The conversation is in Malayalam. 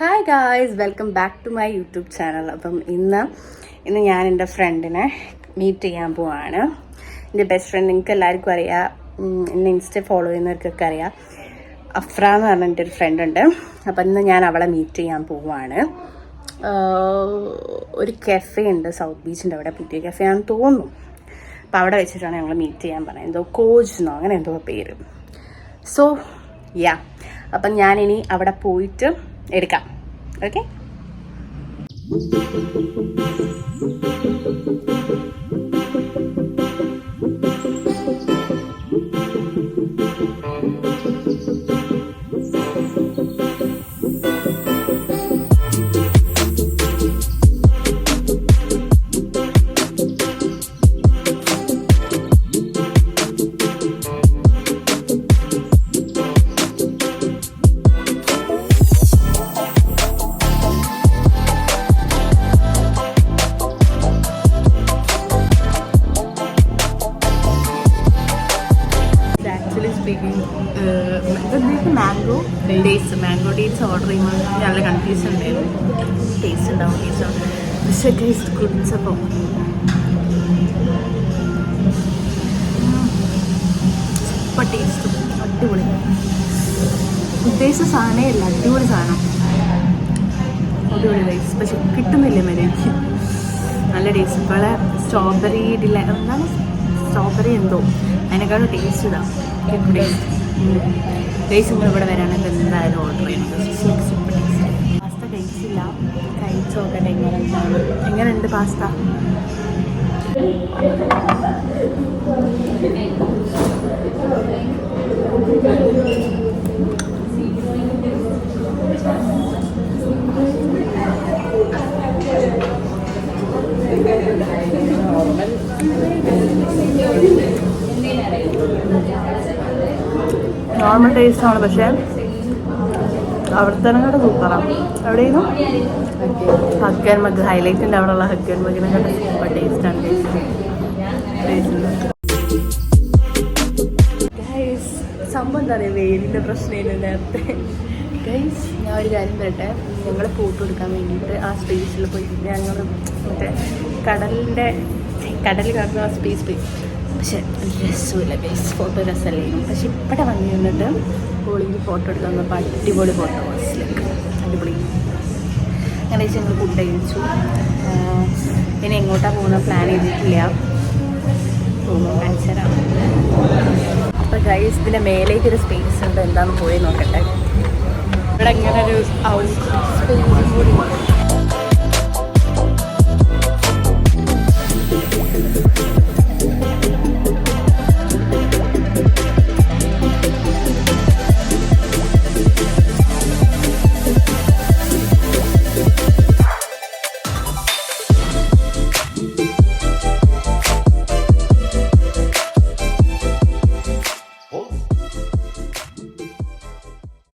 Hi guys, welcome back to my YouTube channel. അപ്പം ഇന്ന് ഞാൻ എൻ്റെ ഫ്രണ്ടിനെ മീറ്റ് ചെയ്യാൻ പോവാണ്. എൻ്റെ ബെസ്റ്റ് ഫ്രണ്ട്, നിങ്ങൾക്ക് എല്ലാവർക്കും അറിയാം, എന്നെ ഇൻസ്റ്റ ഫോളോ ചെയ്യുന്നവർക്കൊക്കെ അറിയാം. അഫ്ര എന്ന് പറഞ്ഞിട്ട് ഒരു ഫ്രണ്ട് ഉണ്ട്. അപ്പം ഇന്ന് ഞാൻ അവളെ മീറ്റ് ചെയ്യാൻ പോവുകയാണ്. ഒരു കഫേ ഉണ്ട് സൗത്ത് ബീച്ചിൻ്റെ അവിടെ, പുതിയ കഫേ ആണെന്ന് തോന്നുന്നു. അപ്പോൾ അവിടെ വെച്ചിട്ടാണ് ഞങ്ങൾ മീറ്റ് ചെയ്യാൻ പറഞ്ഞത്. എന്തോ കോച്ചെന്നോ അങ്ങനെ എന്തോ പേര്. സോ യാ, അപ്പം ഞാനിനി അവിടെ പോയിട്ട് എടുക്കാം. ഓക്കെ, മാംഗോ ഡേറ്റ്സ് ഓർഡർ ചെയ്യുമ്പോൾ നല്ല കൺഫ്യൂഷൻ ഉണ്ടായിരുന്നു. ടേസ്റ്റ് ഉണ്ടാവും, പക്ഷേ ടേസ്റ്റ് കുടിച്ചപ്പോൾ സൂപ്പർ ടേസ്റ്റ്, അടിപൊളി. ഉദ്ദേശിച്ച സാധനമേ ഇല്ല, അടിപൊളി സാധനം, അടിപൊളി ടേസ്റ്റ്. പക്ഷെ കിട്ടുന്നില്ല മര്യാദയ്ക്ക്. നല്ല ടേസ്റ്റ്. ഇപ്പോൾ സ്ട്രോബെറി എന്താണ് സ്ട്രോബെറി എന്തോ അതിനേക്കാളും ടേസ്റ്റ് ഇതാണ്. ടേസ്റ്റ് ഇവിടെ വരാനൊക്കെ എന്തായാലും ഓർഡർ ചെയ്യണം. Super taste. പാസ്ത കഴിച്ചില്ല, കഴിച്ച് നോക്കട്ടെ എങ്ങനെയുണ്ട് പാസ്ത. നോർമൽ ടേസ്റ്റാണ്, പക്ഷേ അവിടുത്തെ കൂടെ സൂപ്പറാണ്. എവിടെയും ഹഗ്ഗൻ മഗ് ഹൈലൈറ്റിൻ്റെ അവിടെയുള്ള ഹഗ്ഗൻ മഗിനെ കണ്ട സൂപ്പർ ടേസ്റ്റാണ്. ഗൈസ്, സംഭവം എന്താ പറയുക, വെയിലിൻ്റെ പ്രശ്നമില്ല നേരത്തെ. ഗൈസ്, ഞാൻ ഒരു കാര്യം പറയട്ടെ, ഞങ്ങൾ ഫോട്ടോ എടുക്കാൻ വേണ്ടിയിട്ട് ആ സ്പേസിൽ പോയി ഞങ്ങൾ മറ്റേ കടൽ കാണുന്ന ആ സ്പേസ് പോയി. പക്ഷെ രസമില്ല ഗൈസ്, ഫോട്ടോ രസമല്ലായിരുന്നു. പക്ഷെ ഇവിടെ വന്നു നിന്നിട്ട് കോളിങ് ഫോട്ടോ എടുക്കാൻ വന്നപ്പോൾ അടിപൊളി ഫോട്ടോ ബസ്സിലേക്ക് അടിപൊളി. അങ്ങനെ വെച്ച് ഞങ്ങൾ ഫുഡ് കഴിച്ചു. പിന്നെ എങ്ങോട്ടാണ് പോകുന്ന പ്ലാൻ ചെയ്തിട്ടില്ല, പോകുമ്പോൾ കാണിച്ചുതരാം. അപ്പോൾ ഗൈസ്, ഇതിൻ്റെ മേലേക്കൊരു സ്പേസ് ഉണ്ട്, എന്താണെന്ന് പോയി നോക്കട്ടെ. ഇവിടെ ഇങ്ങനെ ഒരു